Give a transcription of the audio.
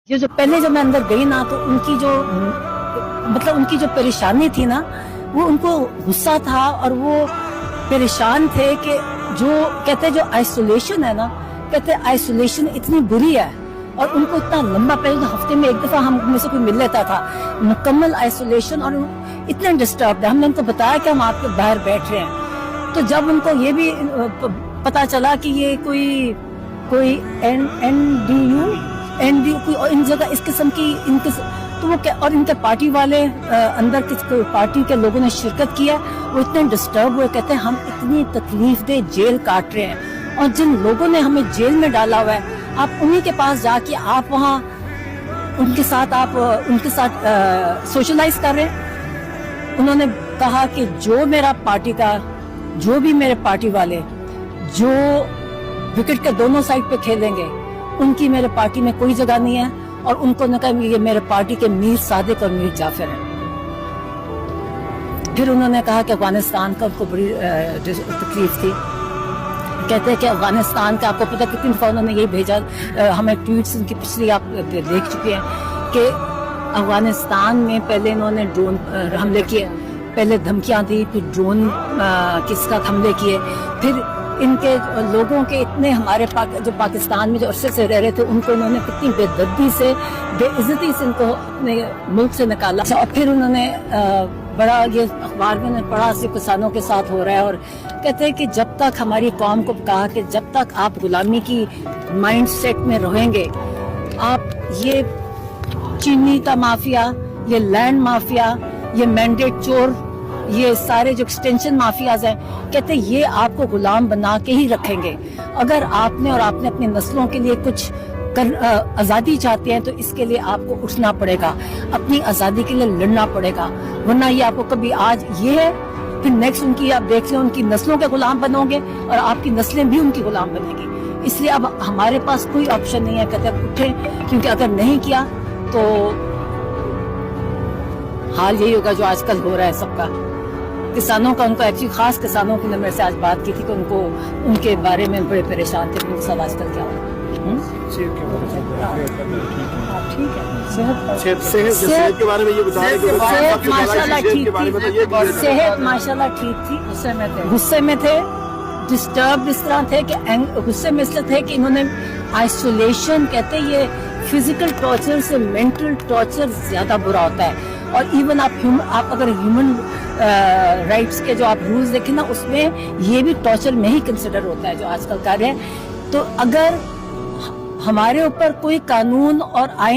یہ جو پہلے جب میں اندر گئی نا تو ان کی جو ان کی جو پریشانی تھی نا وہ ان کو غصہ تھا اور وہ پریشان تھے کہ جو کہتے جو آئسولیشن ہے نا کہتے آئسولیشن اتنی بری ہے اور ان کو اتنا لمبا پہلے ہفتے میں ایک دفعہ ہم میں سے کوئی مل لیتا تھا مکمل آئسولیشن اور اتنے ڈسٹربڈ ہے. ہم نے ان کو بتایا کہ ہم آپ کے باہر بیٹھ رہے ہیں تو جب ان کو یہ بھی پتا چلا کہ یہ کوئی این ڈی کوئی ان جگہ اس قسم کی تو وہ اور ان کے پارٹی والے اندر پارٹی کے لوگوں نے شرکت کیا وہ اتنے ڈسٹرب ہوئے کہتے ہیں ہم اتنی تکلیف دہ جیل کاٹ رہے ہیں اور جن لوگوں نے ہمیں جیل میں ڈالا ہوا ہے آپ انہی کے پاس جا کے آپ وہاں ان کے ساتھ سوشلائز کر رہے ہیں. انہوں نے کہا کہ جو بھی میرے پارٹی والے جو وکٹ کے دونوں سائڈ پہ کھیلیں گے ان کی میرے پارٹی میں کوئی جگہ نہیں ہے اور ان کو نہ کہیں یہ میرے پارٹی کے میر صادق اور میر جعفر ہیں. پھر انہوں نے کہا کہ افغانستان کا ان کو بڑی تکلیف تھی. کہتے ہیں کہ افغانستان کا آپ کو پتہ کتنی دفعہ انہوں نے یہی بھیجا ہمیں ٹویٹس ان کی پچھلی آپ دیکھ چکے ہیں کہ افغانستان میں پہلے انہوں نے ڈرون حملے کیے پہلے دھمکیاں دی پھر ڈرون کس کا حملے کیے پھر ان کے لوگوں کے اتنے ہمارے جو پاکستان میں جو عرصے سے رہ رہے تھے ان کو انہوں نے کتنی بے دردی سے بے عزتی سے ان کو اپنے ملک سے نکالا اور پھر انہوں نے بڑا یہ اخبار میں نے پڑھا صرف کسانوں کے ساتھ ہو رہا ہے اور کہتے ہیں کہ جب تک ہماری قوم کو کہا کہ جب تک آپ غلامی کی مائنڈ سیٹ میں رہیں گے آپ یہ چینی کا مافیا یہ لینڈ مافیا یہ مینڈیٹ چور یہ سارے جو ایکسٹینشن مافیاز ہیں کہتے ہیں یہ آپ کو غلام بنا کے ہی رکھیں گے. اگر آپ نے اپنی نسلوں کے لیے کچھ آزادی چاہتے ہیں تو اس کے لیے آپ کو اٹھنا پڑے گا اپنی آزادی کے لیے لڑنا پڑے گا ورنہ یہ آپ کو کبھی آج یہ ہے پھر نیکسٹ ان کی آپ دیکھ لیں ان کی نسلوں کے غلام بنو گے اور آپ کی نسلیں بھی ان کی غلام بنیں گی. اس لیے اب ہمارے پاس کوئی آپشن نہیں ہے کہتے اب اٹھیں کیونکہ اگر نہیں کیا تو حال یہی ہوگا جو آج کل ہو رہا ہے سب کا. کسانوں کا ان کو ایکچولی خاص کسانوں کی میں سے آج بات کی تھی کہ ان کے بارے میں بڑے پریشان تھے ان کے ساتھ آج کل کیا ہو صحت ماشاء اللہ ٹھیک تھی غصے میں تھے ڈسٹرب اس طرح تھے کہ غصے میں اس طرح تھے کہ انہوں نے آئسولیشن کہتے یہ فزیکل ٹارچر سے مینٹل ٹارچر زیادہ برا ہوتا ہے اور ایون آپ اگر ہیومن رائٹس کے جو آپ رولز دیکھیں نا اس میں یہ بھی ٹارچر میں ہی کنسیڈر ہوتا ہے جو آج کل کر رہے ہیں. تو اگر ہمارے اوپر کوئی قانون اور آئین